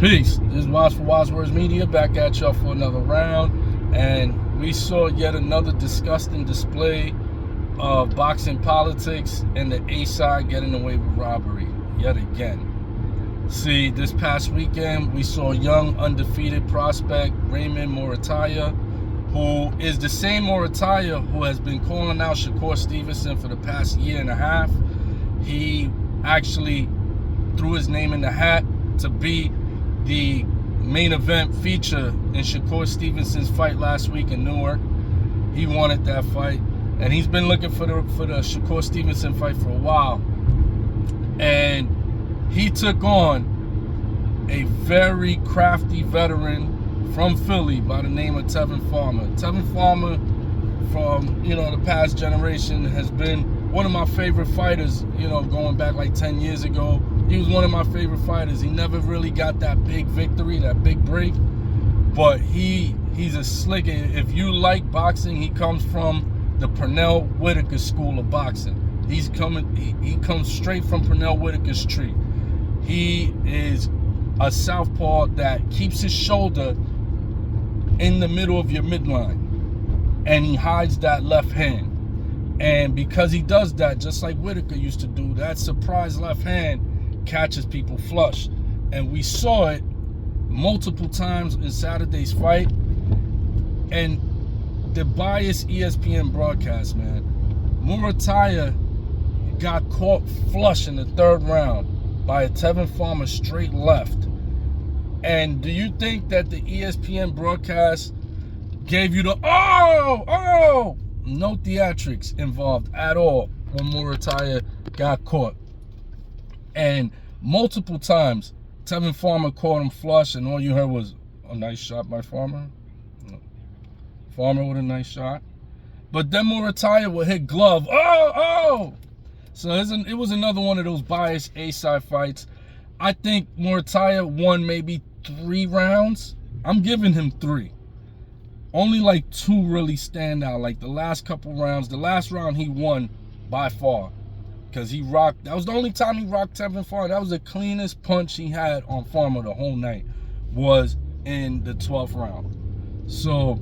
Peace. This is Watch for Wise Words Media back at y'all for another round, and we saw yet another disgusting display of boxing politics and the A side getting away with robbery yet again. See, this past weekend we saw young undefeated prospect Raymond Muratalla, who is the same Muratalla who has been calling out Shakur Stevenson for the past year and a half. He actually threw his name in the hat to be the main event feature in Shakur Stevenson's fight last week in Newark. He wanted that fight, and he's been looking for the Shakur Stevenson fight for a while. And he took on a very crafty veteran from Philly by the name of Tevin Farmer. Tevin Farmer, from the past generation, has been one of my favorite fighters. Going back like 10 years ago. He was one of my favorite fighters. He never really got that big victory, that big break, but he's a slick. If you like boxing, he comes from the Pernell Whitaker school of boxing. He comes straight from Pernell Whitaker's tree. He is a southpaw that keeps his shoulder in the middle of your midline, and he hides that left hand. And because he does that, just like Whitaker used to do, that surprise left hand catches people flush. And we saw it multiple times in Saturday's fight. And the biased ESPN broadcast, man, Muratalla got caught flush in the third round by a Tevin Farmer straight left. And do you think that the ESPN broadcast gave you the no theatrics involved at all when Muratalla got caught? And multiple times, Tevin Farmer caught him flush, and all you heard was a nice shot by Farmer. Farmer with a nice shot. But then Muratalla would hit glove. So it was another one of those biased A-side fights. I think Muratalla won maybe 3 rounds. I'm giving him 3. Only like 2 really stand out. Like the last couple rounds. The last round he won by far. Because he rocked. That was the only time he rocked Tevin Farmer. That was the cleanest punch he had on Farmer the whole night. Was in the 12th round. So,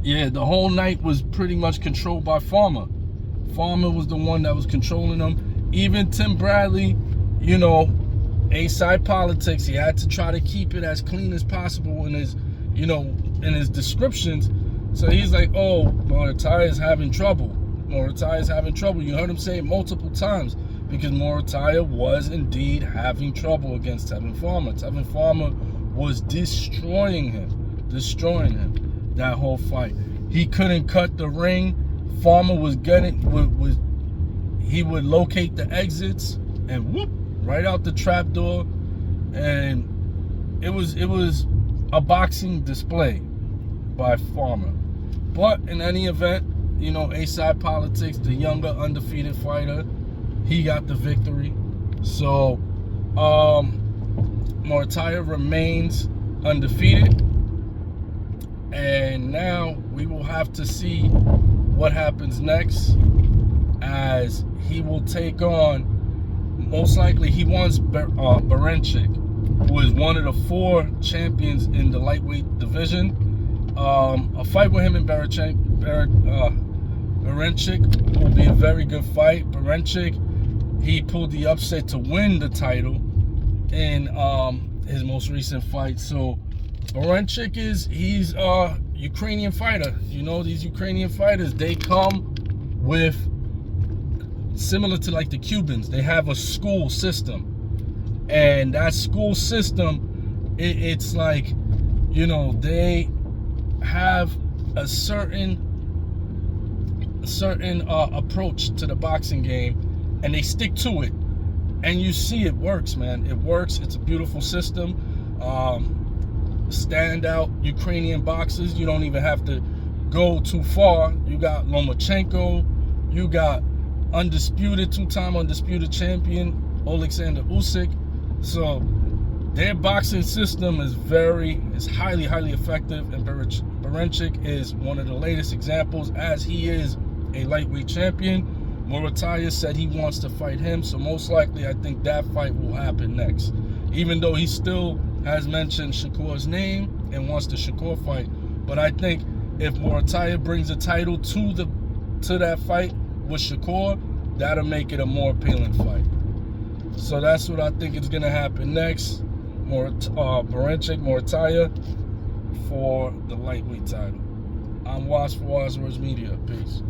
yeah, the whole night was pretty much controlled by Farmer. Farmer was the one that was controlling him. Even Tim Bradley, A-side politics, he had to try to keep it as clean as possible in his, in his descriptions. So he's like, oh, Muratalla is having trouble. Muratalla is having trouble. You heard him say it multiple times, because Muratalla was indeed having trouble against Tevin Farmer. Tevin Farmer was destroying him that whole fight. He couldn't cut the ring. Farmer was he would locate the exits and whoop right out the trap door, and it was a boxing display by Farmer. But in any event, A-side politics, the younger undefeated fighter, he got the victory. So Muratalla remains undefeated, and now we will have to see what happens next, as he will take on, most likely he wants Baranchyk, who is one of the 4 champions in the lightweight division. A fight with him and Baranchyk will be a very good fight. Baranchyk, he pulled the upset to win the title in his most recent fight. So Baranchyk he's a Ukrainian fighter. These Ukrainian fighters, they come with, similar to like the Cubans, they have a school system. And that school system, it's like, they have a certain approach to the boxing game, and they stick to it, and you see it works, man. It works. It's a beautiful system. Standout Ukrainian boxers, you don't even have to go too far. You got Lomachenko, you got undisputed, 2-time undisputed champion Alexander Usyk. So their boxing system is highly effective, and Baranchyk is one of the latest examples, as he is a lightweight champion. Muratalla said he wants to fight him, so most likely I think that fight will happen next. Even though he's still has mentioned Shakur's name and wants the Shakur fight. But I think if Muratalla brings a title to that fight with Shakur, that'll make it a more appealing fight. So that's what I think is going to happen next. Muratalla for the lightweight title. I'm Watch for Wise Words Media. Peace.